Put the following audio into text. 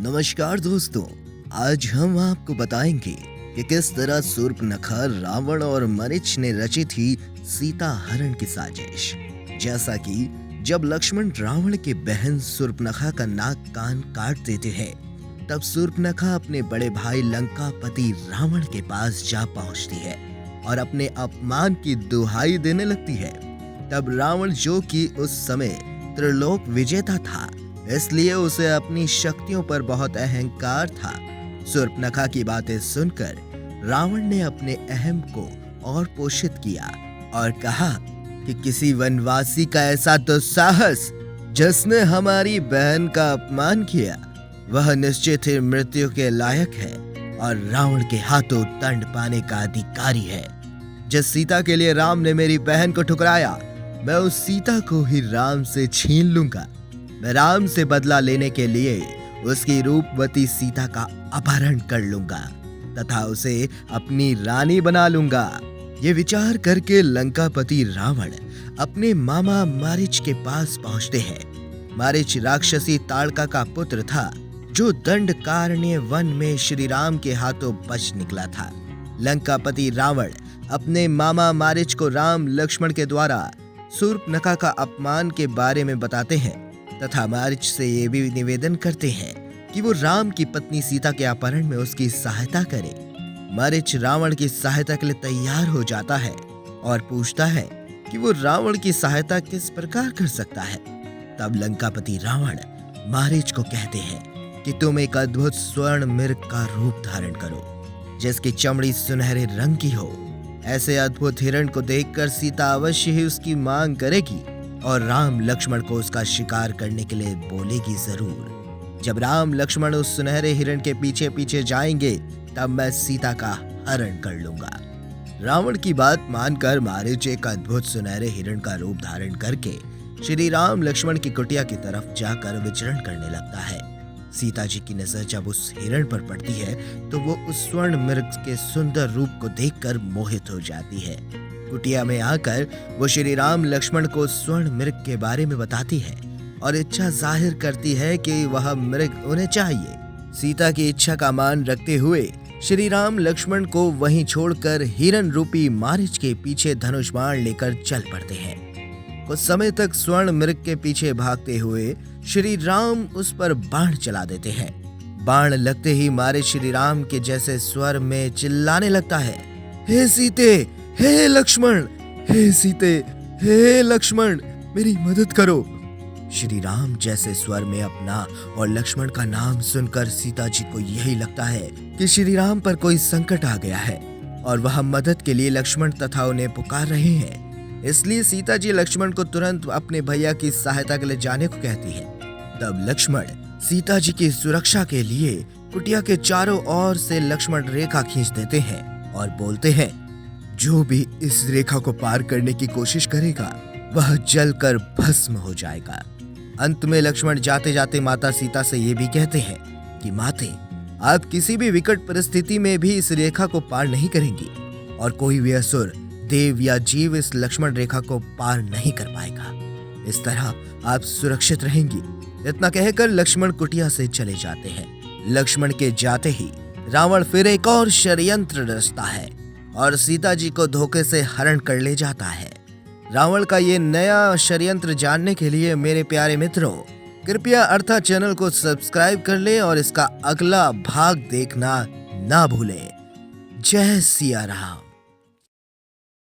नमस्कार दोस्तों। आज हम आपको बताएंगे कि किस तरह शूर्पणखा, रावण और मरीच ने रची थी सीता हरण की साजिश। जैसा कि जब लक्ष्मण रावण के बहन शूर्पणखा का नाक कान काट देते हैं, तब शूर्पणखा अपने बड़े भाई लंकापति रावण के पास जा पहुंचती है और अपने अपमान की दुहाई देने लगती है। तब रावण, जो कि उस समय त्रिलोक विजेता था, इसलिए उसे अपनी शक्तियों पर बहुत अहंकार था। शूर्पणखा की बातें सुनकर रावण ने अपने अहम को और पोषित किया और कहा कि किसी वनवासी का ऐसा दुस्साहस जिसने हमारी बहन का अपमान किया, वह निश्चित ही मृत्यु के लायक है और रावण के हाथों दंड पाने का अधिकारी है। जिस सीता के लिए राम ने मेरी बहन को ठुकराया, मैं उस सीता को ही राम से छीन लूंगा। मैं राम से बदला लेने के लिए उसकी रूपवती सीता का अपहरण कर लूंगा तथा उसे अपनी रानी बना लूंगा। ये विचार करके लंकापति रावण अपने मामा मारीच के पास पहुंचते हैं। मारीच राक्षसी ताड़का का पुत्र था, जो दंडकारण्य वन में श्री राम के हाथों बच निकला था। लंकापति रावण अपने मामा मारीच को राम लक्ष्मण के द्वारा शूर्पणखा का अपमान के बारे में बताते हैं तथा मारीच से ये भी निवेदन करते हैं कि वो राम की पत्नी सीता के अपहरण में उसकी सहायता करे। मारीच रावण की सहायता के लिए तैयार हो जाता है और पूछता है कि वो रावण की सहायता किस प्रकार कर सकता है। तब लंकापति रावण मारीच को कहते हैं कि तुम एक अद्भुत स्वर्ण मृग का रूप धारण करो, जिसकी चमड़ी सुनहरे रंग की हो। ऐसे अद्भुत हिरण को देखकर सीता अवश्य ही उसकी मांग करेगी और राम लक्ष्मण को उसका शिकार करने के लिए बोलेगी जरूर। जब राम लक्ष्मण उस सुनहरे हिरण के पीछे पीछे जाएंगे, तब मैं सीता का हरण कर लूंगा। रावण की बात मानकर मारीच एक अद्भुत सुनहरे हिरण का रूप धारण करके श्री राम लक्ष्मण की कुटिया की तरफ जाकर विचरण करने लगता है। सीता जी की नजर जब उस हिरण पर पड़ती है, तो वो उस स्वर्ण मृग के सुंदर रूप को देखकर मोहित हो जाती है। कुटिया में आकर वो श्री राम लक्ष्मण को स्वर्ण मृग के बारे में बताती है और इच्छा जाहिर करती है कि वह मृग उन्हें चाहिए। सीता की इच्छा का मान रखते हुए श्री राम लक्ष्मण को वहीं छोड़कर हिरण रूपी मारीच के पीछे धनुष बाण लेकर चल पड़ते हैं। कुछ समय तक स्वर्ण मृग के पीछे भागते हुए श्री राम उस पर बाण चला देते हैं। बाण लगते ही मारीच श्री राम के जैसे स्वर में चिल्लाने लगता है, हे सीते, हे लक्ष्मण, हे सीते, हे लक्ष्मण, मेरी मदद करो। श्री राम जैसे स्वर में अपना और लक्ष्मण का नाम सुनकर सीता जी को यही लगता है कि श्री राम पर कोई संकट आ गया है और वह मदद के लिए लक्ष्मण तथा उन्हें पुकार रहे हैं। इसलिए सीता जी लक्ष्मण को तुरंत अपने भैया की सहायता के लिए जाने को कहती है। तब लक्ष्मण सीता जी की सुरक्षा के लिए कुटिया के चारों ओर से लक्ष्मण रेखा खींच देते हैं और बोलते हैं, जो भी इस रेखा को पार करने की कोशिश करेगा, वह जलकर भस्म हो जाएगा। अंत में लक्ष्मण जाते जाते माता सीता से ये भी कहते हैं कि माते, आप किसी भी विकट परिस्थिति में भी इस रेखा को पार नहीं करेंगी और कोई भी असुर, देव या जीव इस लक्ष्मण रेखा को पार नहीं कर पाएगा। इस तरह आप सुरक्षित रहेंगी। इतना कहकर लक्ष्मण कुटिया से चले जाते हैं। लक्ष्मण के जाते ही रावण फिर एक और षड्यंत्र रचता है और सीता जी को धोखे से हरण कर ले जाता है। रावण का ये नया षड्यंत्र जानने के लिए मेरे प्यारे मित्रों, कृपया अर्था चैनल को सब्सक्राइब कर लें और इसका अगला भाग देखना ना भूलें। जय सिया राम।